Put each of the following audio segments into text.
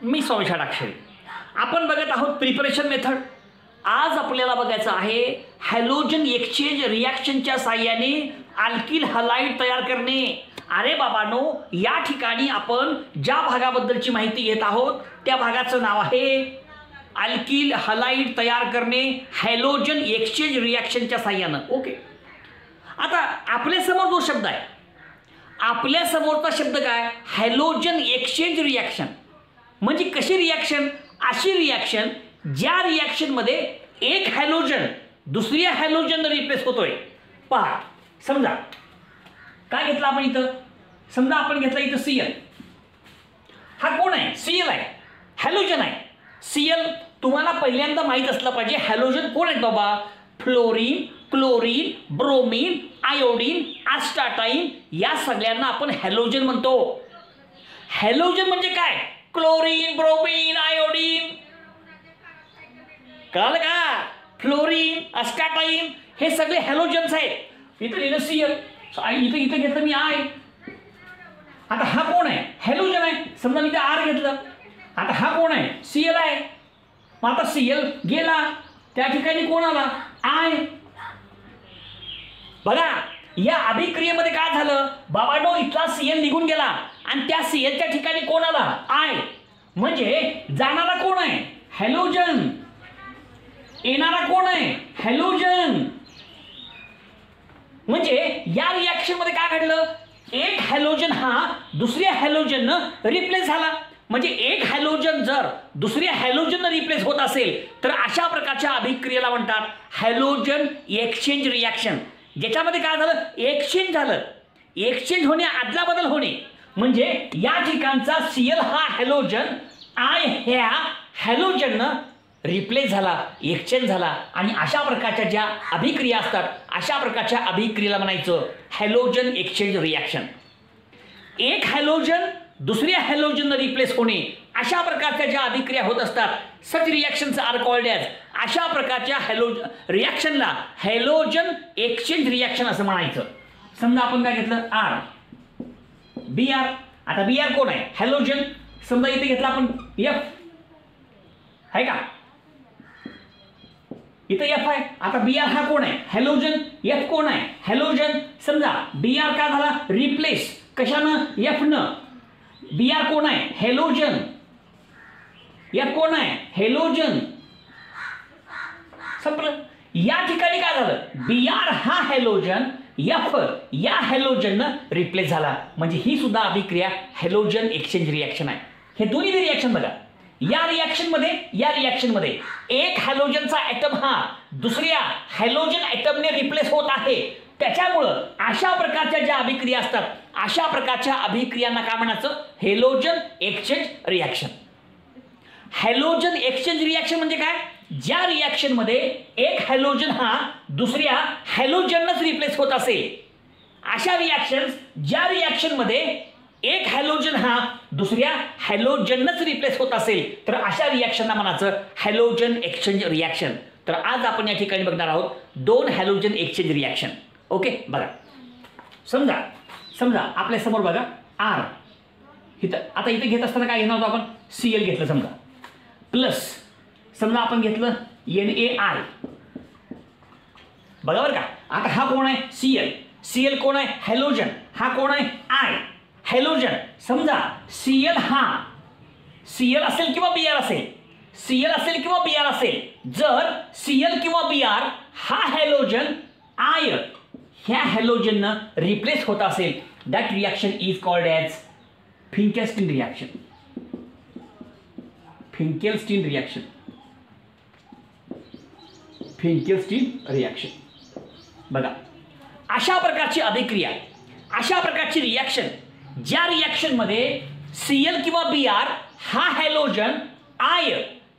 मी स्वामी षडाक्षरी. आपण बघत आहोत प्रिपरेशन मेथड. आज आपल्याला बघायचं आहे हॅलोजन एक्सचेंज रिॲक्शनच्या साहाय्याने अल्किल हलाइड तयार करणे. अरे बाबांनो, या ठिकाणी आपण ज्या भागाबद्दलची माहिती घेत आहोत त्या भागाचं नाव आहे अल्किल हलाइड तयार करणे हॅलोजन एक्सचेंज रिॲक्शनच्या साहाय्यानं. ओके, आता आपल्यासमोर जो शब्द आहे, आपल्यासमोरचा शब्द काय? Halogen exchange reaction. म्हणजे कशी रिॲक्शन? अशी रिॲक्शन ज्या रिॲक्शनमध्ये एक हॅलोजन दुसऱ्या हॅलोजन रिप्लेस होतोय. पहा, समजा काय घेतलं आपण इथं, समजा आपण घेतला इथं Cl. हा कोण आहे? Cl आहे, हॅलोजन आहे. Cl तुम्हाला पहिल्यांदा माहीत असलं पाहिजे हॅलोजन कोण आहेत बाबा. फ्लोरीन, क्लोरीन, ब्रोमीन, आयोडीन, आस्टाटाईन या सगळ्यांना आपण हॅलोजन म्हणतो. हॅलोजन म्हणजे काय? Chlorine, bromine, iodine. कळलं का? फ्लोरीन, आस्टाटाईन हे सगळे हॅलोजन्स आहेत. इथं लिहिलं Cl, इथं घेतलं मी I. आता हा कोण आहे? हॅलोजन आहे. समजा मी इथं R घेतलं. आता हा कोण आहे? Cl आहे. मग आता Cl गेला, त्या ठिकाणी कोण आला? I. बघा, या अभिक्रियेमध्ये काय झालं बाबांनो, इथला Cl निघून गेला आणि त्या Clच्या ठिकाणी कोण आला? I. म्हणजे जाणारा कोण आहे? हॅलोजन. येणारा कोण आहे? हॅलोजन. म्हणजे या रिॲक्शन मध्ये काय घडलं? एक हॅलोजन हा दुसऱ्या हॅलोजननं रिप्लेस झाला. म्हणजे एक हॅलोजन जर दुसऱ्या हॅलोजननं रिप्लेस होत असेल तर अशा प्रकारच्या अभिक्रियेला म्हणतात हॅलोजन एक्सचेंज रिॲक्शन. ज्याच्यामध्ये काय झालं? एक्सचेंज झालं. एक्सचेंज होणे, आदला बदल होणे. म्हणजे या ठिकाणचा Cl हा हॅलोजन I ह्या हॅलोजननं रिप्लेस झाला, एक्सचेंज झाला. आणि अशा प्रकारच्या ज्या अभिक्रिया असतात अशा प्रकारच्या अभिक्रियेला म्हणायचं हॅलोजन एक्सचेंज रिॲक्शन. एक हॅलोजन दुसऱ्या हॅलोजननं रिप्लेस होणे, अशा प्रकारच्या ज्या अभिक्रिया होत असतात सच रिॲक्शन्स आर कॉल्ड ॲज. अशा प्रकारच्या रिॲक्शनला हॅलोजन एक्सचेंज रिॲक्शन असं म्हणायचं. समजा आपण काय घेतलं? R, Br. आता Br कोण आहे? हॅलोजन. समजा इथे घेतला आपण F, आहे का? इथं F आहे. आता Br हा कोण आहे? हॅलोजन. F कोण आहे? हॅलोजन. समजा Br का झाला? रिप्लेस कशानं? F न. Br कोण आहे? हॅलोजन. F कोण आहे? हॅलोजन. संपलं. या ठिकाणी काय झालं? Br हा हॅलोजन F या हॅलोजननं रिप्लेस झाला. म्हणजे ही सुद्धा अभिक्रिया हॅलोजन एक्सचेंज रिॲक्शन आहे. हे दोन्ही रिॲक्शन बघा. या रिॲक्शनमध्ये एक हॅलोजनचा ॲटम हा दुसऱ्या हॅलोजन ॲटमने रिप्लेस होत आहे. त्याच्यामुळं अशा प्रकारच्या ज्या अभिक्रिया असतात अशा प्रकारच्या अभिक्रियांना काय म्हणायचं? Halogen exchange reaction. Halogen exchange reaction म्हणजे काय? ज्या रिॲक्शनमध्ये एक हॅलोजन हा दुसऱ्या हॅलोजननंच रिप्लेस होत असेल, अशा रिॲक्शन्स ज्या रिॲक्शनमध्ये एक हॅलोजन हा दुसऱ्या हॅलोजननंच रिप्लेस होत असेल तर अशा रिॲक्शनला म्हणायचं हॅलोजन एक्सचेंज रिॲक्शन. तर आज आपण या ठिकाणी बघणार आहोत दोन हॅलोजन एक्सचेंज रिॲक्शन. ओके, बघा. समजा आपल्या समोर बघा R. इथं आता इथे घेत असताना काय घेणार होतो आपण? Cl घेतलं समजा. प्लस समजा आपण घेतलं NaI. बघा बरं का. आता हा कोण आहे? Cl कोण आहे? हॅलोजन. हा कोण आहे? I, halogen. समजा Cl हा Cl असेल किंवा Br असेल, Cl असेल किंवा Br असेल. जर Cl किंवा Br हा हॅलोजन I ह्या हॅलोजननं रिप्लेस होत असेल, that reaction is called as Finkelstein reaction. Finkelstein reaction. Finkelstein reaction. बघा, अशा प्रकारची अभिक्रिया, अशा प्रकारची रिॲक्शन ज्या रिॲक्शनमध्ये Cl किंवा Br हा हॅलोजन I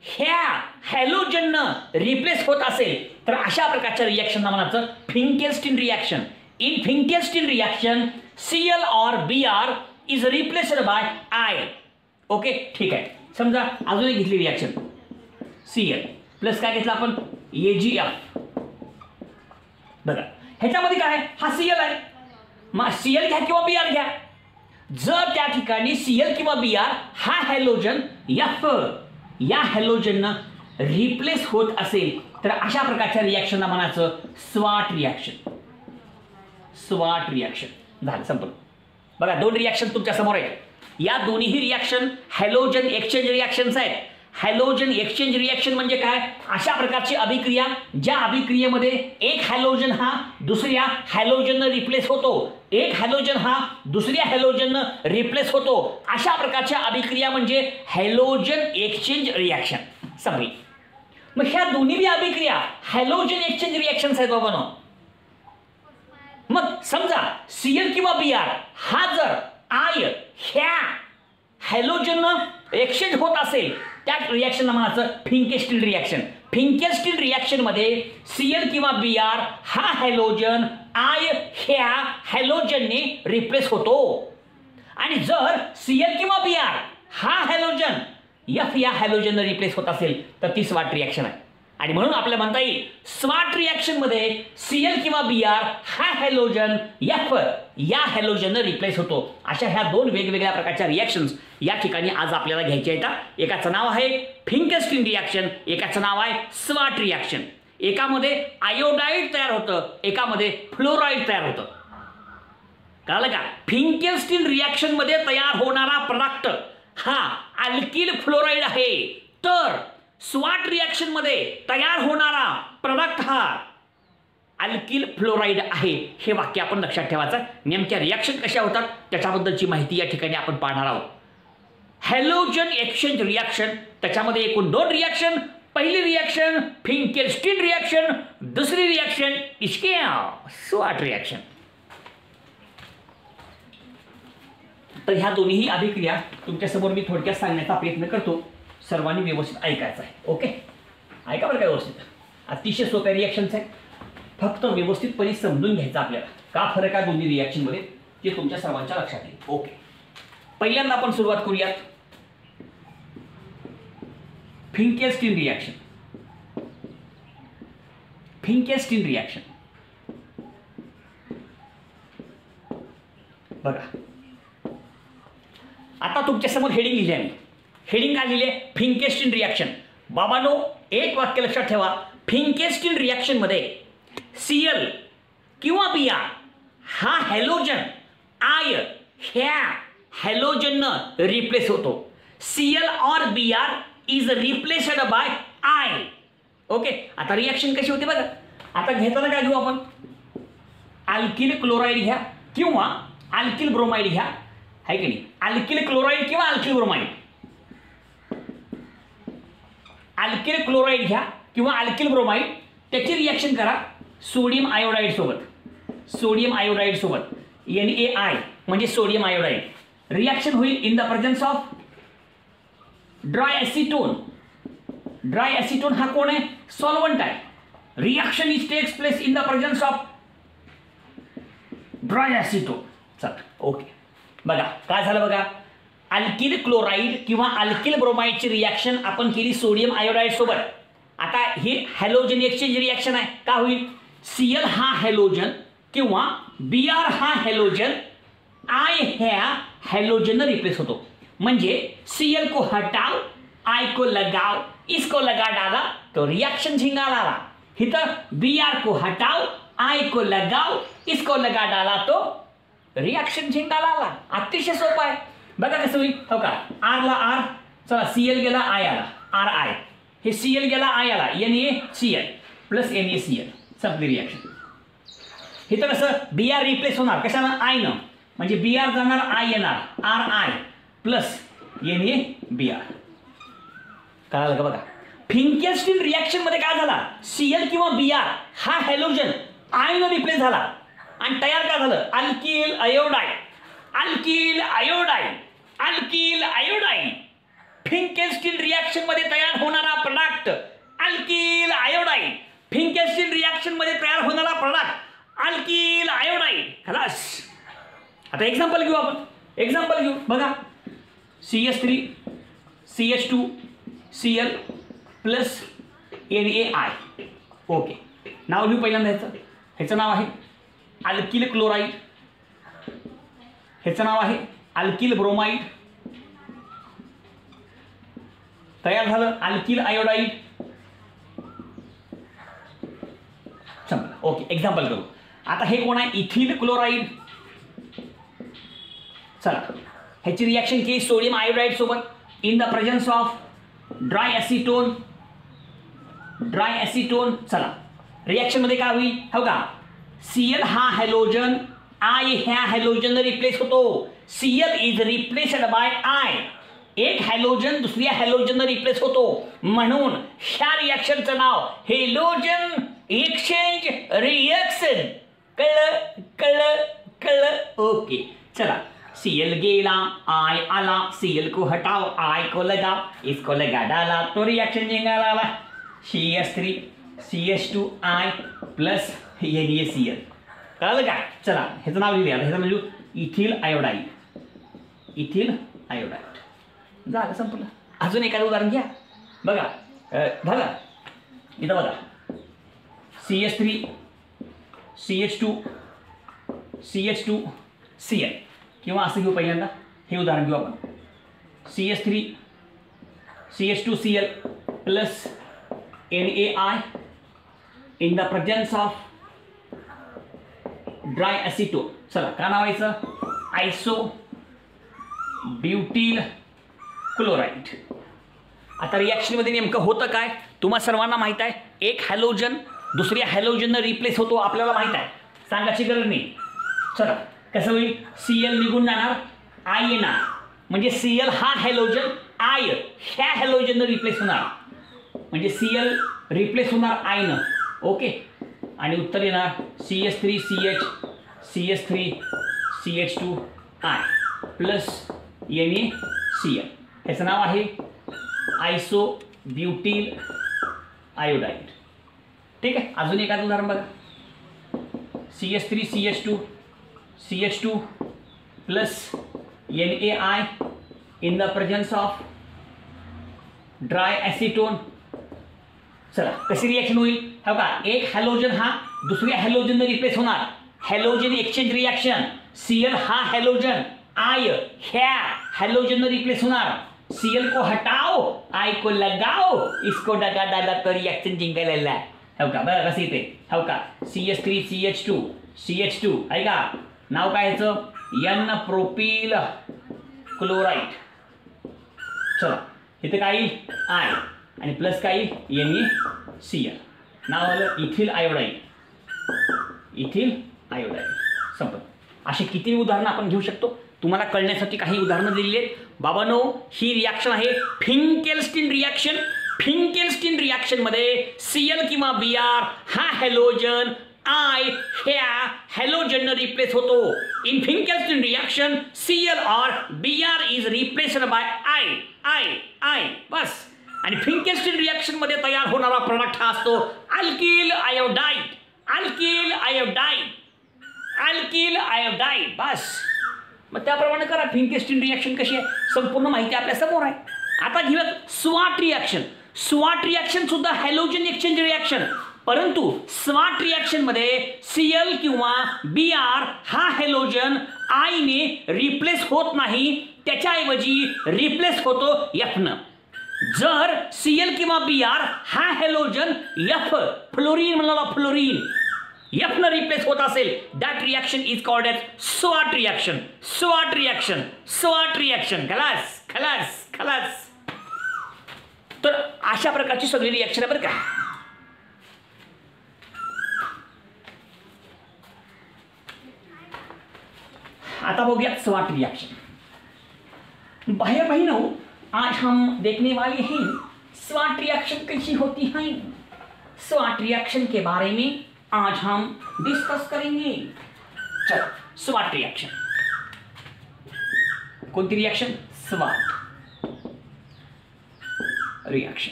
ह्या हॅलोजननं रिप्लेस होत असेल तर अशा प्रकारच्या रिॲक्शनला म्हणायचं Finkelstein reaction. In Finkelstein reaction Cl or Br is replaced by I. Okay, ठीक आहे. समजा अजून एक घेतली रिॲक्शन Cl प्लस काय घेतलं आपण? AgF. बघा, ह्याच्यामध्ये काय? हा Cl आहे. मग Cl घ्या किंवा Br घ्या. जर त्या ठिकाणी Cl किंवा Br हा हॅलोजन F या हॅलोजननं रिप्लेस होत असेल तर अशा प्रकारच्या रिॲक्शनला म्हणायचं स्वाट रिॲक्शन. स्वाट रिॲक्शन झालं संपलं. बघा दोन रिॲक्शन तुमच्या समोर आहेत. या दोन्हीही रिॲक्शन हॅलोजन एक्सचेंज रिॲक्शन्स आहेत. हॅलोजन एक्सचेंज रिॲक्शन म्हणजे काय? अशा प्रकारची अभिक्रिया ज्या अभिक्रियेमध्ये एक हॅलोजन हा दुसऱ्या हॅलोजननं रिप्लेस होतो, एक हॅलोजन हा दुसऱ्या हॅलोजननं रिप्लेस होतो, अशा प्रकारच्या अभिक्रिया म्हणजे हॅलोजन एक्सचेंज रिॲक्शन. समजली? मग ह्या दोन्ही अभिक्रिया हॅलोजन एक्सचेंज रिॲक्शन्स आहेत बाबांनो. मग समजा Cl किंवा Br हा जर I ह्या हॅलोजननं एक्सचेंज होत असेल त्या रिॲक्शनला म्हणायचं फिंकेस्टील रिॲक्शन. फिंकेस्टील रिॲक्शनमध्ये Cl किंवा Br हा हॅलोजन I ह्या हॅलोजनने रिप्लेस होतो आणि जर Cl किंवा Br हा हॅलोजन F या हॅलोजनने रिप्लेस होत असेल तर ती स्वाट रिॲक्शन आहे. आणि म्हणून आपल्याला म्हणता येईल स्वाट रिॲक्शनमध्ये Cl किंवा Br हा हॅलोजन F या हॅलोजननं रिप्लेस होतो. अशा ह्या दोन वेगवेगळ्या प्रकारच्या रिॲक्शन्स या ठिकाणी आज आपल्याला घ्यायच्या आहेत. एकाचं नाव आहे फिंकेस्टील रिॲक्शन, एकाचं नाव आहे स्वाट रिॲक्शन. एकामध्ये आयोडाईड तयार होतं, एकामध्ये फ्लोराईड तयार होतं. कळलं का? फिंकेस्टील रिॲक्शनमध्ये तयार होणारा प्रोडक्ट हा अल्किल फ्लोराईड आहे, तर स्वाट रिॲक्शन मध्ये तयार होणारा प्रोडक्ट हा अल्किल फ्लोराईड आहे. हे वाक्य आपण लक्षात ठेवायचं. नेमक्या रिॲक्शन कशा होतात त्याच्याबद्दलची माहिती या ठिकाणी आपण पाहणार आहोत. हॅलोजन एक्सचेंज रिॲक्शन, त्याच्यामध्ये एकूण दोन रिॲक्शन. पहिली रिॲक्शन फिंकेस्टील रिॲक्शन, दुसरी रिॲक्शन स्वाट रिॲक्शन. तर ह्या दोन्ही अभिक्रिया तुमच्यासमोर मी थोडक्यात सांगण्याचा प्रयत्न करतो. सर्वांनी व्यवस्थित ऐकायचं आहे. ओके, ऐका बरं काय व्यवस्थित. अतिशय सोप्या रिॲक्शन्स आहेत, फक्त व्यवस्थितपणे समजून घ्यायचं आपल्याला का फरक आहे दोन्ही रिॲक्शनमध्ये ते तुमच्या सर्वांच्या लक्षात येईल. ओके, पहिल्यांदा आपण सुरुवात करूयात फिंकेस्टील रिॲक्शन. फिंकेस्टील रिॲक्शन बघा, आता तुमच्यासमोर हेडिंग लिहिली आहे. हेडिंग काय लिहिले? फिंकेस्टील रिॲक्शन. बाबांनो एक वाक्य लक्षात ठेवा, फिंकेस्टील रिॲक्शन मध्ये Cl किंवा Br हा हॅलोजन I ह्या हॅलोजननं रिप्लेस होतो. Cl और Br is replaced by I. Okay, आता रिॲक्शन कशी होते बघा. आता घेताना काय घेऊ आपण? अल्किल क्लोराईड घ्या किंवा अल्किल ब्रोमाइड घ्या, आहे की नाही? अल्किल क्लोराईड किंवा अल्किल ब्रोमाइड. अल्किल क्लोराईड घ्या किंवा अल्किल ब्रोमाइड, त्याची रिॲक्शन करा सोडियम आयोडाईड सोबत. सोडियम आयोडाईड सोबत NaI म्हणजे सोडियम आयोडाईड. रिॲक्शन होईल in the presence of dry acetone. Dry acetone हा कोण आहे? सॉल्वंट आहे. Reaction is takes place in the presence of dry acetone. चला ओके, बघा काय झालं बघा. अल्किल क्लोराईड किंवा अल्किल ब्रोमाइडची रिॲक्शन आपण केली सोडियम आयोडाईड सोबत. आता हे हॅलोजन एक्सचेंज रिॲक्शन आहे. का होईल? Cl हा हॅलोजन किंवा Br हा हॅलोजन I ह्या हॅलोजन रिप्लेस होतो. म्हणजे Cl को हटाओ, I को लगाओ, इसको लगा डाला तो रिॲक्शन झिंगा लाला. इथं Br को हटाओ, I को लगाओ, इसको लगा डाला तो रिॲक्शन झिंगा लाला. अतिशय सोपं आहे. बघा कसं होईल हो का. R ला R, चला Cl गेला I आला, RI. हे Cl गेला I आला, NaCl प्लस NaCl. संपली रिॲक्शन. इथं कसं Br रिप्लेस होणार कशानं? I न, म्हणजे Br जाणार I येणार, RI प्लस NaBr. कळालं का? बघा फिंकेस्टील रिॲक्शन मध्ये काय झाला? Cl किंवा Br हा हॅलोजन I न रिप्लेस झाला आणि तयार काय झालं? Alkyl iodide. Alkyl iodide, alkyl iodide. Finkelstein reaction मध्ये तयार होणारा product alkyl iodide. Finkelstein reaction मध्ये तयार होणारा प्रोडक्ट अल्किल आयोडाईड. खलास. आता एक्झाम्पल घेऊ आपण. एक्झाम्पल घेऊ बघा. CH3 CH2 Cl plus NaI. Okay, नाव लिहू पहिल्यांदा. ह्याचं नाव आहे अल्किल क्लोराईड, ह्याचं नाव आहे अल्किल ब्रोमाइड, तयार झालं अल्किल आयोडाईड. संपलं. ओके, एक्झाम्पल करू. आता हे कोण आहे? Ethyl chloride. चला, ह्याची रिॲक्शन केली सोडियम आयोडाईड सोबत in the presence of dry acetone. Dry acetone. चला, रिॲक्शन मध्ये काय होईल हो का? Cl हा हॅलोजन I ह्या हॅलोजन रिप्लेस होतो. Cl is replaced by I. एक हॅलोजन दुसऱ्या हॅलोजन रिप्लेस होतो, म्हणून ह्या रिॲक्शनचं नाव हॅलोजन एक्सचेंज रिॲक्शन. कळलं कळलं कळलं. ओके, चला. Cl गेला, I आला. Cl को हटाओ, I को लगाओ. इसको लगा डाला तो रिॲक्शन जिंगाला आला. CH3 CH2I plus NaCl. कळलं का? चला, ह्याचं नाव लिहिलं. ह्याचं म्हणजे इथिल आयोडाईड. इथिल आयोडाईड झालं, संपलं. अजून एखादं उदाहरण घ्या. बघा, बघा इथं बघा. CH3 CH2 CH2Cl किंवा असं घेऊ. पहिल्यांदा हे उदाहरण घेऊ आपण. CH3 CH2Cl plus NaI in the presence of dry acetone. चला, का नावायचं? आयसो ब्युटिल क्लोराईड. आता रिॲक्शनमध्ये नेमकं होतं काय तुम्हा सर्वांना माहीत आहे. एक हॅलोजन दुसऱ्या हॅलोजननं रिप्लेस होतो, आपल्याला माहीत आहे, सांगायची गरज नाही. चला, कसं होईल? Cl निघून जाणार, I येणार, म्हणजे Cl हा हॅलोजन I ह्या हॅलोजननं रिप्लेस होणार, म्हणजे Cl रिप्लेस होणार I नं. ओके, आणि उत्तर येणार CH3 CH CH3 CH2I plus NaCl. ह्याचं नाव आहे आयसो ब्युटिल आयोडाईड. ठीक आहे. अजून एखादं उदाहरण बघा. CH3 CH2 plus NaI in the presence of dry acetone. चला, कशी रिॲक्शन होईल हो का? एक हॅलोजन हा दुसऱ्या हॅलोजनने रिप्लेस होणार, हॅलोजन एक्सचेंज रिॲक्शन. Cl हा हॅलोजन I ह्या हॅलोजनने रिप्लेस होणार. Cl को हटाओ, I को लगाओ, इसको डगा डाला तो रिॲक्शन जिंकायला हो का? बरं, कसं येते हो का? CH3 CH2 आहे का? नाव काय ह्याचं? N propyl chloride. चला, इथे काय येईल? I आणि प्लस काय येईल? NaCl. नाव आलं इथिल आयोडाईड. Ethyl iodide. संपत. अशी किती उदाहरणं आपण घेऊ शकतो? तुम्हाला कळण्यासाठी काही उदाहरणं दिलेली आहेत. बाबांनो, ही रिॲक्शन आहे फिंकेल्स्टीन रिॲक्शन. फिंकेल्स्टीन रिॲक्शनमध्ये Cl किंवा Br हा हॅलोजन I ह्या हॅलोजननं रिप्लेस होतो. इन फिंकेल्स्टीन रिॲक्शन Cl और Br is replaced by I. बस. आणि फिंकेल्स्टीन रिॲक्शनमध्ये तयार होणारा प्रोडक्ट हा असतो alkyl iodide. Alkyl iodide. Alkyl iodide. बस. मग त्याप्रमाणे करा. फिंकेल्स्टीन रिॲक्शन कशी आहे संपूर्ण माहिती आपल्या समोर आहे. आता घेऊया स्वाट रिॲक्शन. स्वाट रिॲक्शन सुद्धा हॅलोजन एक्सचेंज रिॲक्शन, परंतु स्वाट रिॲक्शनमध्ये Cl किंवा Br हा हॅलोजन I ने रिप्लेस होत नाही, त्याच्याऐवजी रिप्लेस होतो F न. जर Cl किंवा Br हा हॅलोजन F फ्लोरीन म्हणाला, फ्लोरीन F न रिप्लेस होत असेल, that reaction is called as Swarts reaction. Swarts reaction. Swarts reaction. खलास खलास खलास. तर अशा प्रकारची सगळी रिॲक्शन आहे बरं का. आता बघूया स्वाट रिॲक्शन. भाइयों बहनों, आज हम देखने वाले हैं स्वाट रिएक्शन कैसी होती है. स्वाट रिएक्शन के बारे में आज हम डिस्कस करेंगे. चलो, स्वाट रिएक्शन. कोणती रिएक्शन? स्वाट रिएक्शन.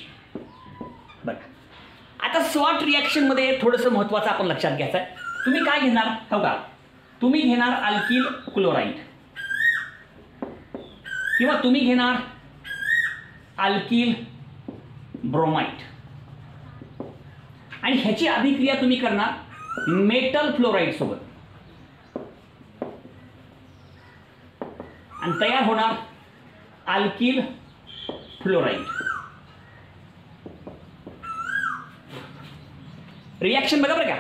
बघा, आता स्वाट रिएक्शन मध्ये थोडंसं महत्त्वाचं आपण लक्षात घ्यायचं आहे. तुम्ही काय घेणार हो का? तुम्ही घेणार अल्किल क्लोराईड किंवा तुम्ही घेणार अल्किल ब्रोमाइड आणि ह्याची अभिक्रिया तुम्ही करणार मेटल फ्लोराईड सोबत आणि तयार होणार अल्किल फ्लोराईड. रिॲक्शन बघा बरं का,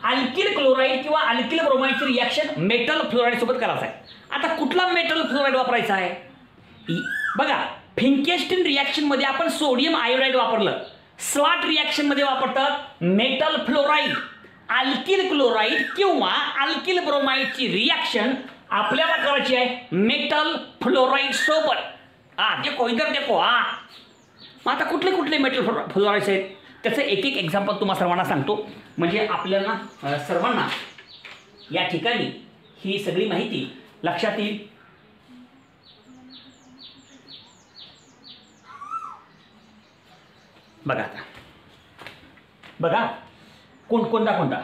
अल्किल क्लोराईड किंवा अल्किल ब्रोमाइडची रिॲक्शन मेटल फ्लोराईड सोबत करायचं आहे. आता कुठला मेटल फ्लोराईड वापरायचा आहे बघा, फिंकेस्टीन रिॲक्शन मध्ये आपण सोडियम आयोडाईड वापरलं. स्वाट रिॲक्शन मध्ये वापरतात मेटल फ्लोराईड. अल्किल क्लोराईड किंवा अल्किल ब्रोमाइडची रिॲक्शन आपल्याला करायची आहे मेटल फ्लोराईड सोबत. देखो इधर देखो. मग आता कुठले कुठले मेटल फ्लोराईड्स आहेत त्याचं एक एक एक्झाम्पल तुम्हाला सर्वांना सांगतो, म्हणजे आपल्याला सर्वांना या ठिकाणी ही सगळी माहिती लक्षात येईल. बघा आता, बघा कोणता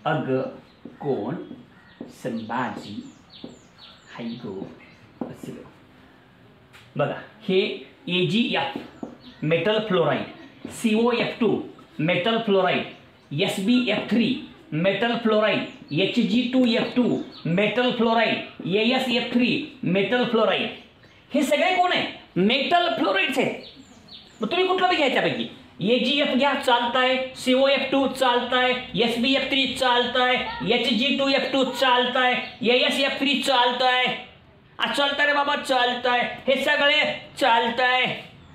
अग, कोण, संभाजी, हायगो असं. बघा हे AgF metal fluoride, COF2 metal fluoride, SbF3 metal fluoride, Hg2F2 metal fluoride, AsF3 metal fluoride. हे सगळे कोण आहे? मेटल फ्लोराईड्स आहेत. मग तुम्ही कुठलं बी घ्यायच्यापैकी AgF घ्या चालताय, COF2 चालताय, SbF3 चालताय, Hg2F2 चालताय, AsF3 चालताय. चालताय रे बाबा, चालताय, हे सगळे चालताय.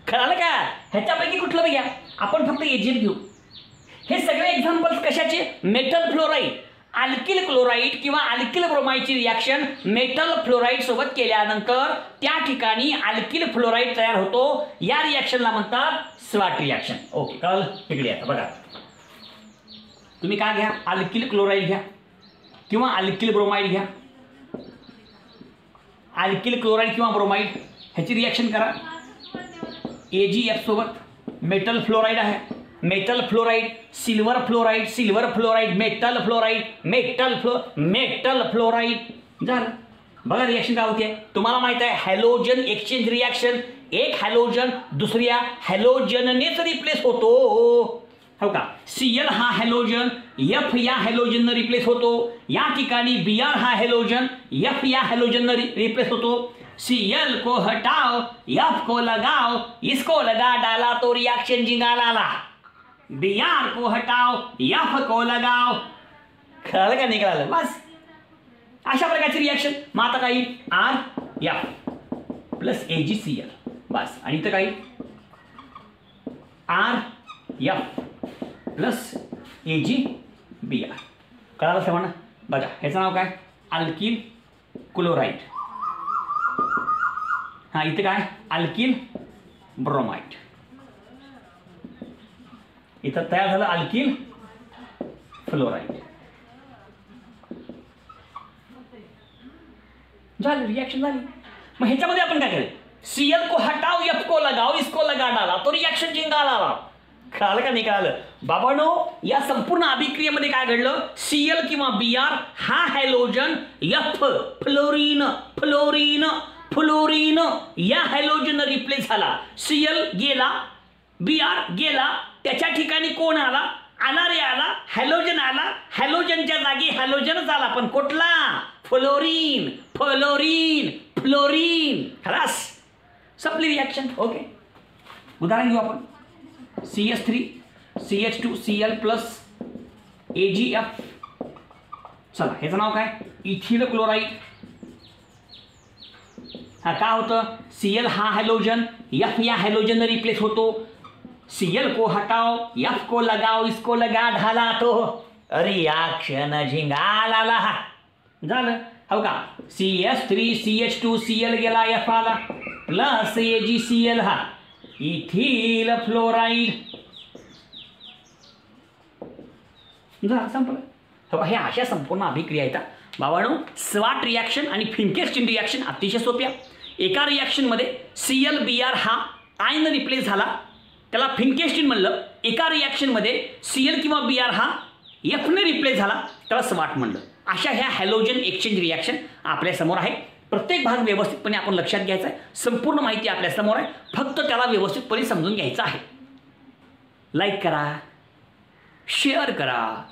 कळालं का? ह्याच्यापैकी कुठलं बी घ्या, आपण फक्त AgF घेऊ. हे सगळे एक्झाम्पल्स कशाचे? Metal fluoride. अल्किल क्लोराईड किंवा अल्किल ब्रोमाइडची रिॲक्शन मेटल फ्लोराईड सोबत केल्यानंतर त्या ठिकाणी अल्किल फ्लोराईड तयार होतो. या रिॲक्शनला म्हणतात स्वाट रिॲक्शन. ओके, कळलं? इकडे आता बघा, तुम्ही काय घ्या, अल्किल क्लोराईड घ्या किंवा अल्किल ब्रोमाइड घ्या. अल्किल क्लोराईड किंवा ब्रोमाइड ह्याची रिॲक्शन करा. AgF सोबत मेटल फ्लोराईड आहे, metal fluoride, silver fluoride, silver fluoride, metal fluoride, metal fluoride झालं. बघा रिॲक्शन काय होते तुम्हाला माहित आहे, हॅलोजन एक्सचेंज रिॲक्शन. एक हॅलोजन दुसऱ्या हॅलोजननेच रिप्लेस होतो, हो का? Cl हा हॅलोजन F या हॅलोजननं रिप्लेस होतो. या ठिकाणी Br हा हॅलोजन F या हॅलोजननं रिप्लेस होतो. Cl को हटाओ, F को लगाओ, इसको लगा डाला तो रिएक्शन जिंगा लाला. Br को हटाओ, F को लगाओ. कळलं का? निघालं बस. अशा प्रकारची रिॲक्शन. मग आता काही RF प्लस AgCl बस, आणि इथं काही RF प्लस AgBr. कळालं सर्वांना? बघा ह्याचं नाव काय? Alkyl chloride. हा इथं काय? Alkyl bromide. इथं तयार झालं अल्किल फ्लोराईड. झालं, रिॲक्शन झाली. मग ह्याच्यामध्ये आपण काय करेल? Cl को हटाओ, F को लगाओ, इसको लगा डाला तो रिॲक्शन जिंगा लाला. कळालं का? नाही कळालं? बाबांनो, या संपूर्ण अभिक्रियेमध्ये काय घडलं? Cl किंवा Br हा halogen F fluorine fluorine fluorine या हॅलोजन रिप्लेस झाला. Cl गेला, Br गेला, त्याच्या ठिकाणी कोण आला? आला रे आला, हॅलोजन आला. हॅलोजनच्या जागी हॅलोजनच आला, पण कुठला? Fluorine fluorine fluorine. खलास, संपली रिॲक्शन. ओके, उदाहरण घेऊ आपण. CH3 CH2 Cl plus AgF. चला, ह्याचं नाव काय? Ethyl chloride. हा काय होतं? Cl हा हॅलोजन F या हॅलोजन रिप्लेस होतो. Cl को हटाओ, F को लगाओ, इसको लगा ढाला तो रिॲक्शन झिंगा लाला. झालं, हो का? CH3 CH2 Cl गेला, F आला, प्लस AgCl हा इथिल फ्लोराईड. झालं, संपलं. हो, हे अशा संपूर्ण अभिक्रिया येतात बाबांनो. स्वाट रिॲक्शन आणि फिंकेस्टीन रिॲक्शन अतिशय सोप्या. एका रिॲक्शनमध्ये Cl Br हा आयन रिप्लेस झाला, त्याला फिंकेस्टीन म्हणलं. एका रिॲक्शनमध्ये Cl किंवा Br हा F ने रिप्लेस झाला, त्याला स्वाट म्हणलं. अशा ह्या हॅलोजन एक्सचेंज रिॲक्शन आपल्या समोर आहे. प्रत्येक भाग व्यवस्थितपणे आपण लक्षात घ्यायचा आहे. संपूर्ण माहिती आपल्या समोर आहे, फक्त त्याला व्यवस्थितपणे समजून घ्यायचं आहे. लाईक करा, शेअर करा,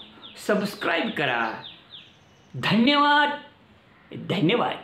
सबस्क्राईब करा. धन्यवाद धन्यवाद.